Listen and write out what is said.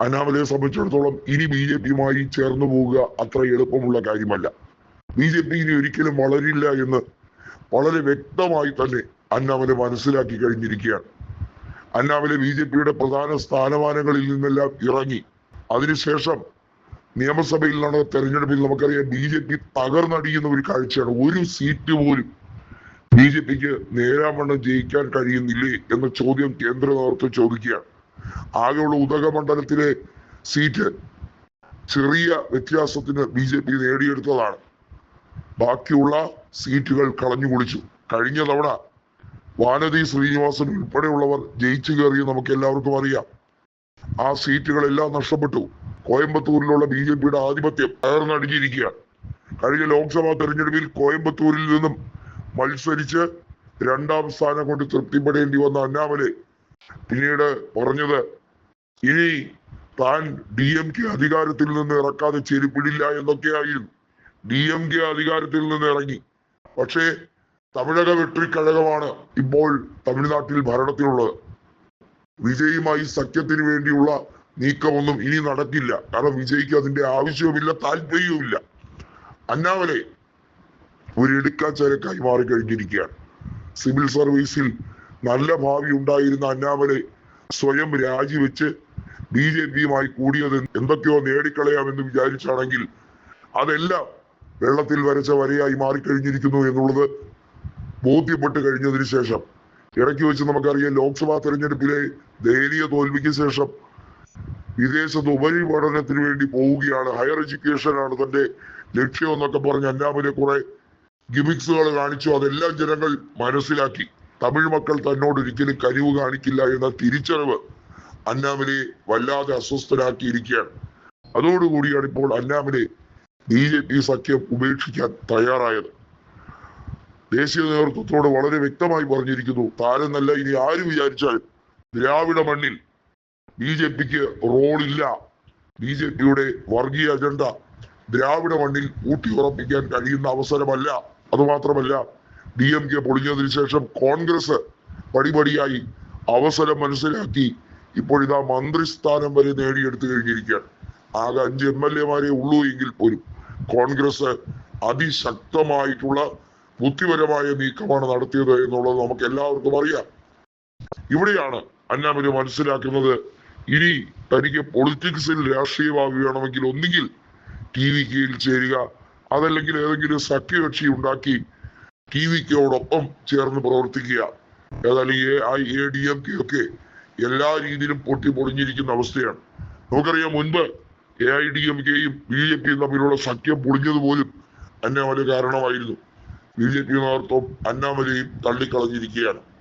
അനാമലയെ സംബന്ധിച്ചിടത്തോളം ഇനി B J പിയുമായി ചേർന്ന് പോവുക അത്ര എളുപ്പമുള്ള കാര്യമല്ല. ബി ജെ പി ഇനി ഒരിക്കലും വളരില്ല എന്ന് വളരെ വ്യക്തമായി തന്നെ അന്നാമലെ മനസ്സിലാക്കി കഴിഞ്ഞിരിക്കുകയാണ്. അന്നാമലെ ബി ജെ പിയുടെ പ്രധാന സ്ഥാനമാനങ്ങളിൽ നിന്നെല്ലാം ഇറങ്ങി അതിനുശേഷം നിയമസഭയിൽ നടന്ന തെരഞ്ഞെടുപ്പിൽ നമുക്കറിയാം ബി ജെ പി തകർന്നടിയുന്ന ഒരു കാഴ്ചയാണ്. ഒരു സീറ്റ് പോലും ബി ജെ പിക്ക് നേരാവണ്ണം ജയിക്കാൻ കഴിയുന്നില്ലേ എന്ന ചോദ്യം കേന്ദ്ര നേതൃത്വം ചോദിക്കുകയാണ്. ആകെയുള്ള ഉദകമണ്ഡലത്തിലെ സീറ്റ് ചെറിയ വ്യത്യാസത്തിന് ബി ജെ പി നേടിയെടുത്തതാണ്. ബാക്കിയുള്ള സീറ്റുകൾ കളഞ്ഞു കുളിച്ചു. കഴിഞ്ഞ തവണ വാനതി ശ്രീനിവാസൻ ഉൾപ്പെടെയുള്ളവർ ജയിച്ചു കയറിയ നമുക്ക് എല്ലാവർക്കും അറിയാം. ആ സീറ്റുകളെല്ലാം നഷ്ടപ്പെട്ടു. കോയമ്പത്തൂരിലുള്ള ബി ജെ പിയുടെ ആധിപത്യം തകർന്നടിഞ്ഞിരിക്കുകയാണ്. കഴിഞ്ഞ ലോക്സഭാ തെരഞ്ഞെടുപ്പിൽ കോയമ്പത്തൂരിൽ നിന്നും മത്സരിച്ച് 2ാം സ്ഥാനം കൊണ്ട് തൃപ്തിപ്പെടേണ്ടി വന്ന അന്നാമലെ പിന്നീട് പറഞ്ഞത് ഇനി താൻ DMK അധികാരത്തിൽ നിന്ന് ഇറക്കാതെ ചെരുപ്പിടില്ല എന്നൊക്കെയായിരുന്നു. DMK അധികാരത്തിൽ നിന്ന് ഇറങ്ങി. പക്ഷേ തമിഴക വെട്രിക്കഴകമാണ് ഇപ്പോൾ തമിഴ്നാട്ടിൽ ഭരണത്തിലുള്ളത്. വിജയുമായി സഖ്യത്തിന് വേണ്ടിയുള്ള നീക്കമൊന്നും ഇനി നടക്കില്ല. കാരണം വിജയ്ക്ക് അതിന്റെ ആവശ്യവുമില്ല, താല്പര്യവുമില്ല. അന്നാമലെ ഒരു എടുക്കാച്ചരക്കായി മാറിക്കഴിഞ്ഞിരിക്കുകയാണ്. സിവിൽ സർവീസിൽ നല്ല ഭാവി ഉണ്ടായിരുന്ന അന്നാമലെ സ്വയം രാജിവെച്ച് ബി ജെ പിയുമായി കൂടിയത് എന്തൊക്കെയോ നേടിക്കളയാമെന്ന് വിചാരിച്ചാണെങ്കിൽ അതെല്ലാം വെള്ളത്തിൽ വരച്ച വരയായി മാറിക്കഴിഞ്ഞിരിക്കുന്നു എന്നുള്ളത് ബോധ്യപ്പെട്ട് കഴിഞ്ഞതിന് ശേഷം ഇടയ്ക്ക് വെച്ച് നമുക്കറിയാം ലോക്സഭാ തെരഞ്ഞെടുപ്പിലെ ദയനീയ തോൽവിക്ക് ശേഷം വിദേശത്ത് ഉപരിപഠനത്തിന് വേണ്ടി പോവുകയാണ്. ഹയർ എഡ്യൂക്കേഷൻ ആണ് തന്റെ ലക്ഷ്യം എന്നൊക്കെ പറഞ്ഞ് അന്നാമലെ കുറെ ഗിമിക്സുകൾ കാണിച്ചു. അതെല്ലാം ജനങ്ങൾ മനസ്സിലാക്കി. തമിഴ് മക്കൾ തന്നോട് ഒരിക്കലും കനിവ് കാണിക്കില്ല എന്ന തിരിച്ചറിവ് അന്നാമലയെ വല്ലാതെ അസ്വസ്ഥനാക്കിയിരിക്കുകയാണ്. അതോടുകൂടിയാണ് ഇപ്പോൾ അന്നാമലെ BJP സഖ്യം ഉപേക്ഷിക്കാൻ തയ്യാറായത്. ദേശീയ നേതൃത്വത്തോട് വളരെ വ്യക്തമായി പറഞ്ഞിരിക്കുന്നു, താനെന്നല്ല ഇനി ആര് വിചാരിച്ചാലും ദ്രാവിഡ മണ്ണിൽ BJPക്ക് റോളില്ല. BJPയുടെ വർഗീയ അജണ്ട ദ്രാവിഡ മണ്ണിൽ ഊട്ടിയുറപ്പിക്കാൻ കഴിയുന്ന അവസരമല്ല. അതുമാത്രമല്ല, DMK പൊളിഞ്ഞതിനു ശേഷം കോൺഗ്രസ് പടിപടിയായി അവസരം മനസ്സിലാക്കി ഇപ്പോഴിതാ മന്ത്രിസ്ഥാനം വരെ നേടിയെടുത്തു കഴിഞ്ഞിരിക്കുകയാണ്. ആകെ 5 MLA ഉള്ളൂ എങ്കിൽ പോലും കോൺഗ്രസ് അതിശക്തമായിട്ടുള്ള ബുദ്ധിപരമായ നീക്കമാണ് നടത്തിയത് എന്നുള്ളത് നമുക്ക് എല്ലാവർക്കും അറിയാം. ഇവിടെയാണ് അന്നാമലെ മനസ്സിലാക്കുന്നത്, ഇനി തനിക്ക് പൊളിറ്റിക്സിൽ രാഷ്ട്രീയമാവുകയാണെങ്കിൽ ഒന്നുകിൽ TVKയിൽ ചേരുക, അതല്ലെങ്കിൽ ഏതെങ്കിലും സഖ്യകക്ഷി ഉണ്ടാക്കി TVKയോടൊപ്പം ചേർന്ന് പ്രവർത്തിക്കുക. ഏതായാലും AIADMK ഒക്കെ എല്ലാ രീതിയിലും പൊളിഞ്ഞിരിക്കുന്ന അവസ്ഥയാണ്. നമുക്കറിയാം മുൻപ് AIADMKയും BJPയും തമ്മിലുള്ള സഖ്യം പൊളിഞ്ഞതുപോലും അന്നാമലെ കാരണമായിരുന്നു. BJP നേതൃത്വം അന്നാമലെയും തള്ളിക്കളഞ്ഞിരിക്കുകയാണ്.